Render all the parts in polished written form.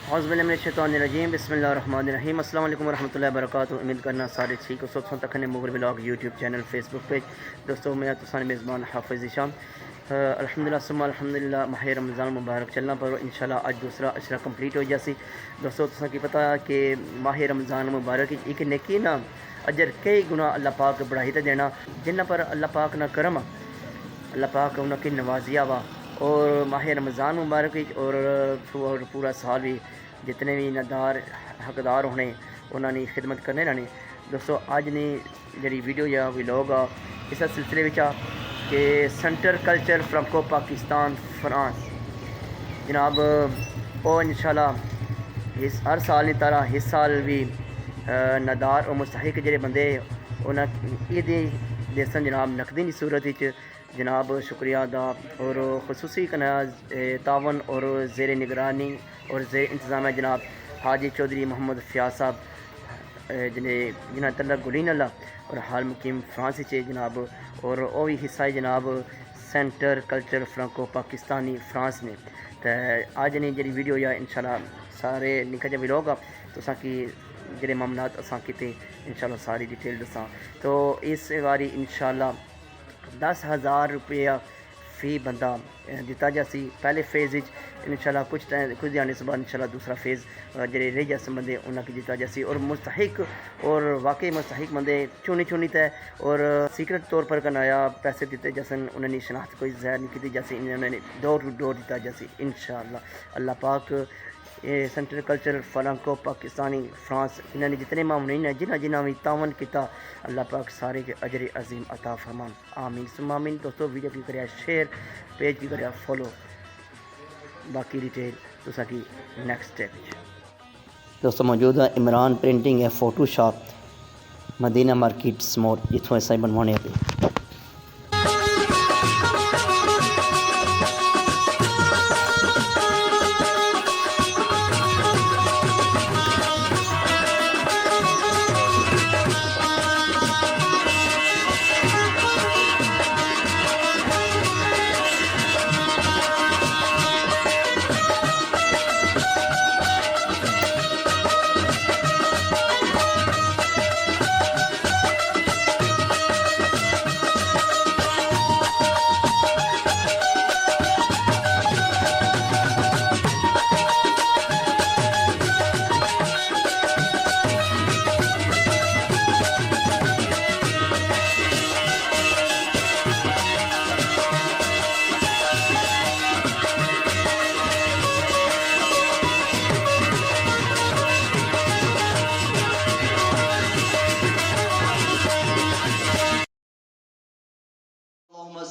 اعوذ باللہ من الشیطان الرجیم بسم اللہ الرحمن الرحیم السلام علیکم ورحمۃ اللہ وبرکاتہ. امید کرنا سارے ٹھیک ہو. سب تک Mughal blog YouTube channel Facebook page. دوستوں میں تسان میزبان حافظ ذیشان. الحمدللہ ثم الحمدللہ ماہ رمضان مبارک چلنا پر انشاءاللہ آج دوسرا اشرا کمپلیٹ ہو جاسی. دوستوں تساں کی پتہ کہ ماہ رمضان مبارک ایک نیکی نا اجر کئی گنا اللہ پاک بڑھائی تے دینا جنہ پر اللہ پاک نہ کرم اللہ پاک انہاں کی نوازیا وا. اور ماہ رمضان مبارک اور پورا سال بھی جتنے بھی ندار حقدار ہونے انہوں نے خدمت کرنے رہنے. دوستو اج نے جڑی ویڈیو یا ولاگ آ اس سلسلے میں کہ centre culture Franco Pakistan France جناب وہ انشاءاللہ ہر سال کی طرح اس سال بھی ندار اور مستحق جڑے بندے انہیں عید دیسن جناب نقدی کی صورت جناب شکریہ ادا اور خصوصی تعاون اور زیر نگرانی اور زیر انتظام جناب حاجی چودھری محمد فیاض صاحب جنہیں تعلق گلین اللہ اور حال مقیم فرانس جناب اور وہ بھی حصہ جناب centre culture Franco Pakistani France نے. تو آج نے جی ویڈیو یا انشاءاللہ سارے نکا جا ولاگ آ تو کی جڑے معاملات اساں کیتے انشاءاللہ ساری ڈیٹیل دساں. تو اس باری انشاءاللہ 10,000 روپیہ فی بندہ دیتا جاسی. پہلے فیز انشاءاللہ کچھ دیانے سے بعد انشاءاللہ دوسرا فیز جڑے رہ جاس بندے انہاں کی دیتا جاسی. اور مستحق اور واقعی مستحق بندے چونی تے اور سیکرٹ طور پر کنایا پیسے دیتے جاسن. انہوں نے شناخت کوئی ظاہر نہیں کی جاسی. انہوں نے ڈور ٹو ڈور دیتا جاسی انشاءاللہ. اللہ پاک centre culture Franco Pakistani France انہوں نے جتنے معاونین ہیں جنہ بھی تعاون کیتا اللہ پاک سارے کے اجر عظیم عطا فرمان آمین ثم آمین. دوستو ویڈیو کی کریا شیئر پیج کی کریا فالو. باقی ڈیٹیل تو کی نیکسٹ ٹیپ. دوستو موجود ہے عمران پرنٹنگ ہے فوٹو شاپ مدینہ مارکیٹ سمور جتوں ایسا ہی بنوانے پہ.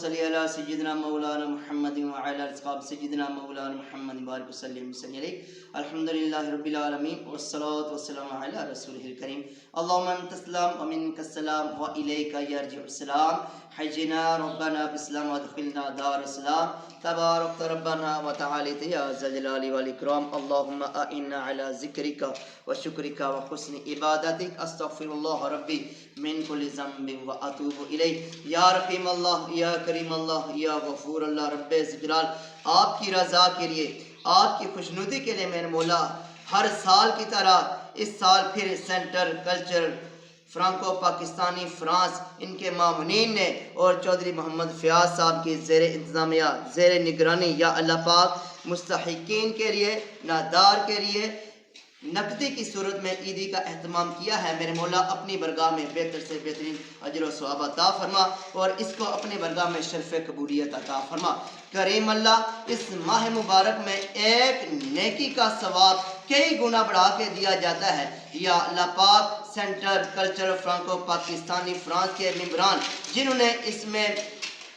صلی علی سیدنا مولانا محمد وعلی اصحاب سیدنا مولانا محمد بارک وسلم علیہ. الحمدللہ رب العالمین والصلاة والسلام علی رسولہ الکریم. اللہم انت السلام ومنک السلام والیک یرجع السلام. حجنا ربنا بسلام وادخلنا دار السلام. تبارک ربنا وتعالیت یا ذا الجلال والاکرام. اللہم اعنا علی ذکرک وشکرک وحسن عبادتک. استغفر اللہ ربی من کل ذنب واتوب الیہ. یا رحیم اللہ یا کریم اللہ یا غفور اللہ رب ذوالجلال آپ کی رضا کے لیے آپ کی خوشنودی کے لیے میرے مولا ہر سال کی طرح اس سال پھر centre culture Franco Pakistani France ان کے معاونین نے اور چودھری محمد فیاض صاحب کی زیر انتظامیہ زیر نگرانی یا اللہ پاک مستحقین کے لیے نادار کے لیے نقدی کی صورت میں عیدی کا اہتمام کیا ہے. میرے مولا اپنی برگاہ میں بہتر سے بہترین اجر و ثواب عطا فرما اور اس کو اپنے برگاہ میں شرف قبولیت عطا فرما. کریم اللہ اس ماہ مبارک میں ایک نیکی کا ثواب کئی گنا بڑھا کے دیا جاتا ہے. یا اللہ پاک centre culture Franco Pakistani France کے ممبران جنہوں نے اس میں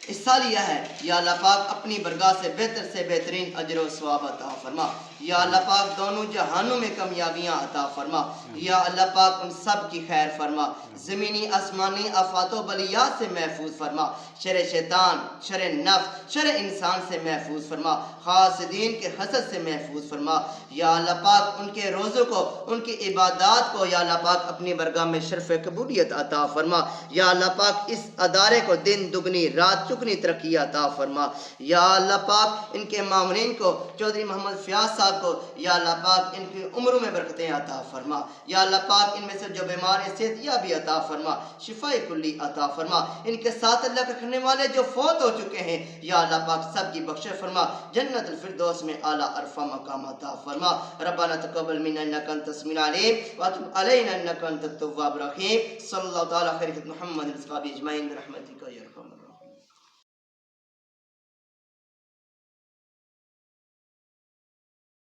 حصہ لیا ہے یا اللہ پاک اپنی برگاہ سے بہترین اجر و ثواب عطا فرما. یا اللہ پاک دونوں جہانوں میں کامیابیاں عطا فرما. یا اللہ پاک ان سب کی خیر فرما. زمینی آسمانی آفات و بلیات سے محفوظ فرما. شر شیطان شر نفس شر انسان سے محفوظ فرما. حاسدین کے حسد سے محفوظ فرما. یا اللہ پاک ان کے روزوں کو ان کی عبادات کو یا اللہ پاک اپنی برگاہ میں شرف قبولیت عطا فرما. یا اللہ پاک اس ادارے کو دن دگنی رات چگنی ترقی عطا فرما. یا اللہ پاک ان کے معاونین کو چودھری محمد فیاض صاحب پاک کو یا اللہ پاک ان کی عمروں میں برکتیں عطا فرما، یا اللہ پاک ان میں سے جو بیمار ہیں صحت یابی عطا فرما، شفاء کلی عطا فرما، ان کے ساتھ اللہ رکھنے والے جو فوت ہو چکے ہیں یا اللہ پاک سب کی بخش فرما، جنت الفردوس میں اعلیٰ عرفہ مقام عطا فرما۔ ربنا تقبل منا انک انت السمیع العلیم وتب علینا انک انت التواب الرحیم۔ صلی اللہ تعالی خیر محمد اجمعین برحمتک یا ارحم الراحمین۔